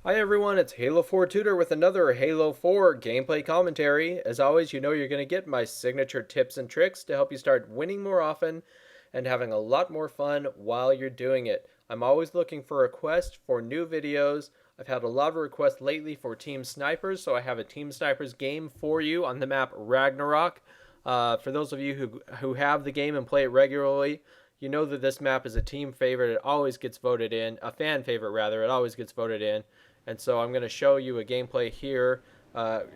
Hi everyone, it's Halo 4 Tutor with another Halo 4 gameplay commentary. As always, you know you're going to get my signature tips and tricks to help you start winning more often and having a lot more fun while you're doing it. I'm always looking for requests for new videos. I've had a lot of requests lately for Team Snipers, so I have a Team Snipers game for you on the map Ragnarok. For those of you who have the game and play it regularly, you know that this map is a team favorite. It always gets voted in, a fan favorite rather. It always gets voted in. And so I'm going to show you a gameplay here.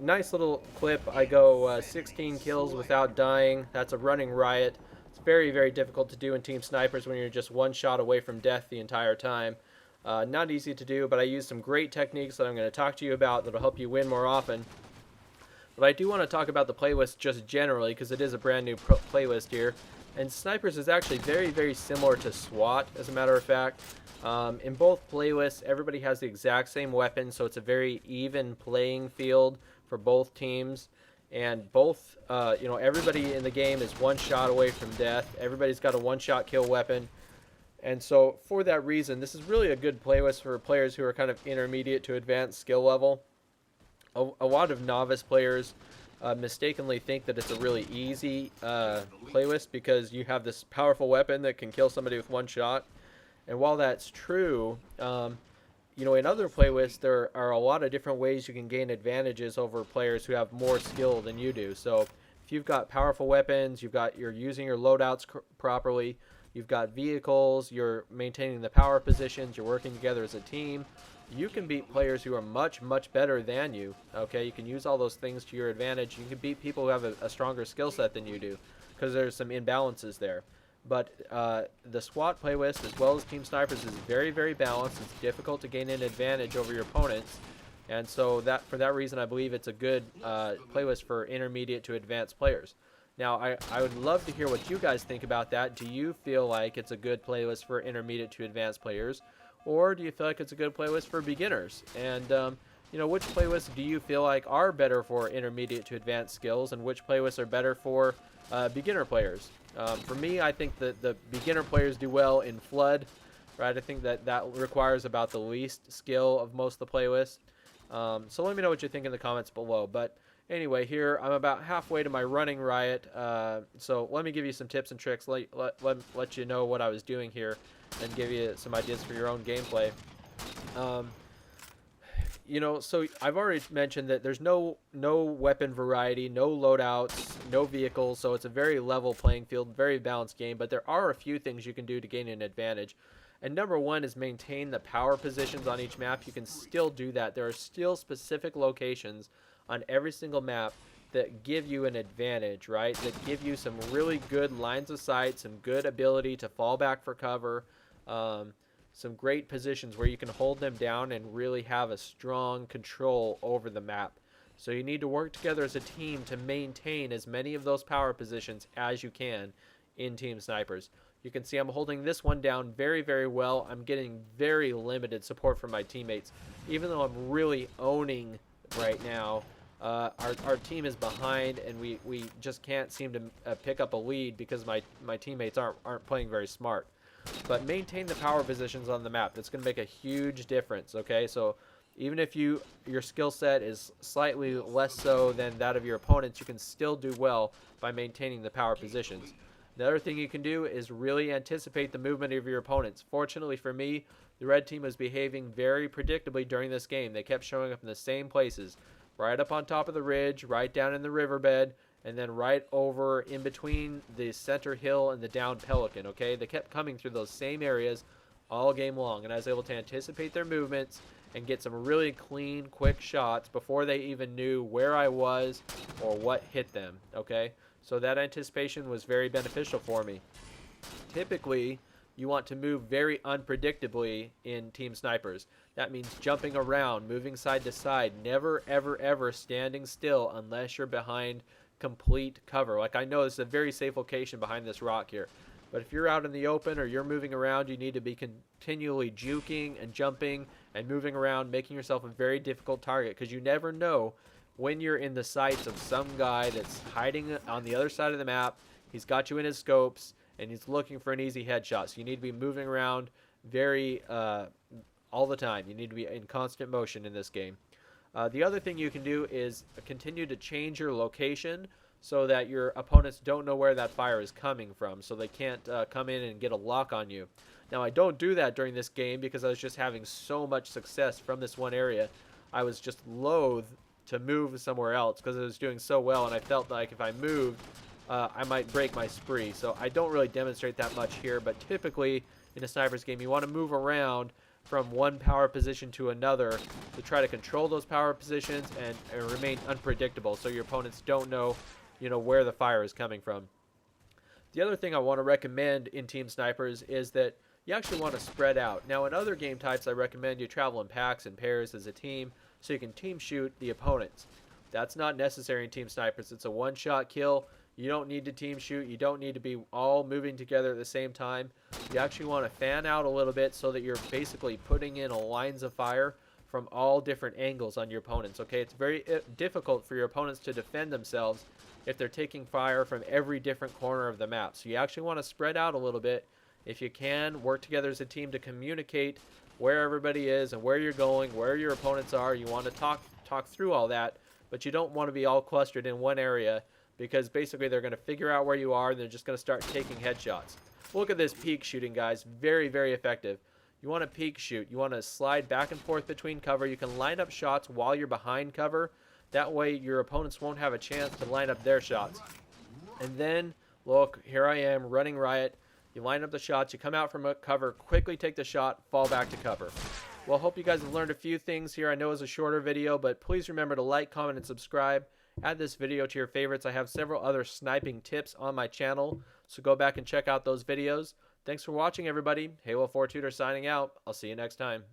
Nice little clip. I go 16 kills without dying. That's a running riot. It's very, very difficult to do in Team Snipers when you're just one shot away from death the entire time. Not easy to do, but I use some great techniques that I'm going to talk to you about that'll help you win more often. But I do want to talk about the playlist just generally because it is a brand new playlist here. And Snipers is actually very, very similar to SWAT, as a matter of fact. In both playlists, everybody has the exact same weapon, so it's a very even playing field for both teams. And both, everybody in the game is one shot away from death. Everybody's got a one-shot kill weapon. And so, for that reason, this is really a good playlist for players who are kind of intermediate to advanced skill level. A lot of novice players mistakenly think that it's a really easy playlist because you have this powerful weapon that can kill somebody with one shot. And while that's true, in other playlists there are a lot of different ways you can gain advantages over players who have more skill than you do. So if you've got powerful weapons, you're using your loadouts properly, you've got vehicles, you're maintaining the power positions, you're working together as a team, you can beat players who are much, much better than you. Okay, you can use all those things to your advantage. You can beat people who have a stronger skill set than you do because there's some imbalances there. But the SWAT playlist, as well as Team Snipers, is very, very balanced. It's difficult to gain an advantage over your opponents. And so for that reason, I believe it's a good playlist for intermediate to advanced players. Now, I would love to hear what you guys think about that. Do you feel like it's a good playlist for intermediate to advanced players? Or do you feel like it's a good playlist for beginners? And, which playlists do you feel like are better for intermediate to advanced skills, and which playlists are better for beginner players? For me, I think that the beginner players do well in Flood, right? I think that requires about the least skill of most of the playlists. So let me know what you think in the comments below. But anyway, here I'm about halfway to my running riot. So let me give you some tips and tricks, let you know what I was doing here, and give you some ideas for your own gameplay. So I've already mentioned that there's no weapon variety, no loadouts, no vehicles, so it's a very level playing field, very balanced game, but there are a few things you can do to gain an advantage. And number one is maintain the power positions on each map. You can still do that. There are still specific locations on every single map that give you an advantage, right? That give you some really good lines of sight, some good ability to fall back for cover, some great positions where you can hold them down and really have a strong control over the map. So you need to work together as a team to maintain as many of those power positions as you can in Team Snipers. You can see I'm holding this one down very, very well. I'm getting very limited support from my teammates. Even though I'm really owning right now, our team is behind, and we just can't seem to pick up a lead because my teammates aren't playing very smart. But maintain the power positions on the map. That's going to make a huge difference, okay? So even if your skill set is slightly less so than that of your opponents, you can still do well by maintaining the power positions. The other thing you can do is really anticipate the movement of your opponents. Fortunately for me, the red team was behaving very predictably during this game. They kept showing up in the same places. Right up on top of the ridge, right down in the riverbed, and then right over in between the center hill and the down Pelican, okay? They kept coming through those same areas all game long, and I was able to anticipate their movements and get some really clean, quick shots before they even knew where I was or what hit them, okay? So that anticipation was very beneficial for me. Typically, you want to move very unpredictably in Team Snipers. That means jumping around, moving side to side, never, ever, ever standing still unless you're behind complete cover. Like, I know this is a very safe location behind this rock here, but if you're out in the open or you're moving around, you need to be continually juking and jumping and moving around, making yourself a very difficult target, because you never know when you're in the sights of some guy that's hiding on the other side of the map. He's got you in his scopes and he's looking for an easy headshot. So you need to be moving around very all the time. You need to be in constant motion in this game. The other thing you can do is continue to change your location so that your opponents don't know where that fire is coming from, so they can't come in and get a lock on you. Now, I don't do that during this game because I was just having so much success from this one area. I was just loath to move somewhere else because it was doing so well, and I felt like if I moved, I might break my spree. So I don't really demonstrate that much here, but typically in a sniper's game, you want to move around from one power position to another to try to control those power positions and remain unpredictable so your opponents don't know, where the fire is coming from. The other thing I want to recommend in Team Snipers is that you actually want to spread out. Now, in other game types, I recommend you travel in packs and pairs as a team so you can team shoot the opponents. That's not necessary in Team Snipers. It's a one-shot kill. You don't need to team shoot. You don't need to be all moving together at the same time. You actually want to fan out a little bit so that you're basically putting in lines of fire from all different angles on your opponents. Okay, it's very difficult for your opponents to defend themselves if they're taking fire from every different corner of the map. So you actually want to spread out a little bit. If you can, work together as a team to communicate where everybody is and where you're going, where your opponents are. You want to talk through all that, but you don't want to be all clustered in one area because basically they're going to figure out where you are and they're just going to start taking headshots. Look at this peek shooting, guys. Very, very effective. You want to peek shoot. You want to slide back and forth between cover. You can line up shots while you're behind cover. That way your opponents won't have a chance to line up their shots. And then, look, here I am running riot. You line up the shots, you come out from cover, quickly take the shot, fall back to cover. Well, hope you guys have learned a few things here. I know it's a shorter video, but please remember to like, comment, and subscribe. Add this video to your favorites. I have several other sniping tips on my channel, so go back and check out those videos. Thanks for watching, everybody. Halo 4 Tutor signing out. I'll see you next time.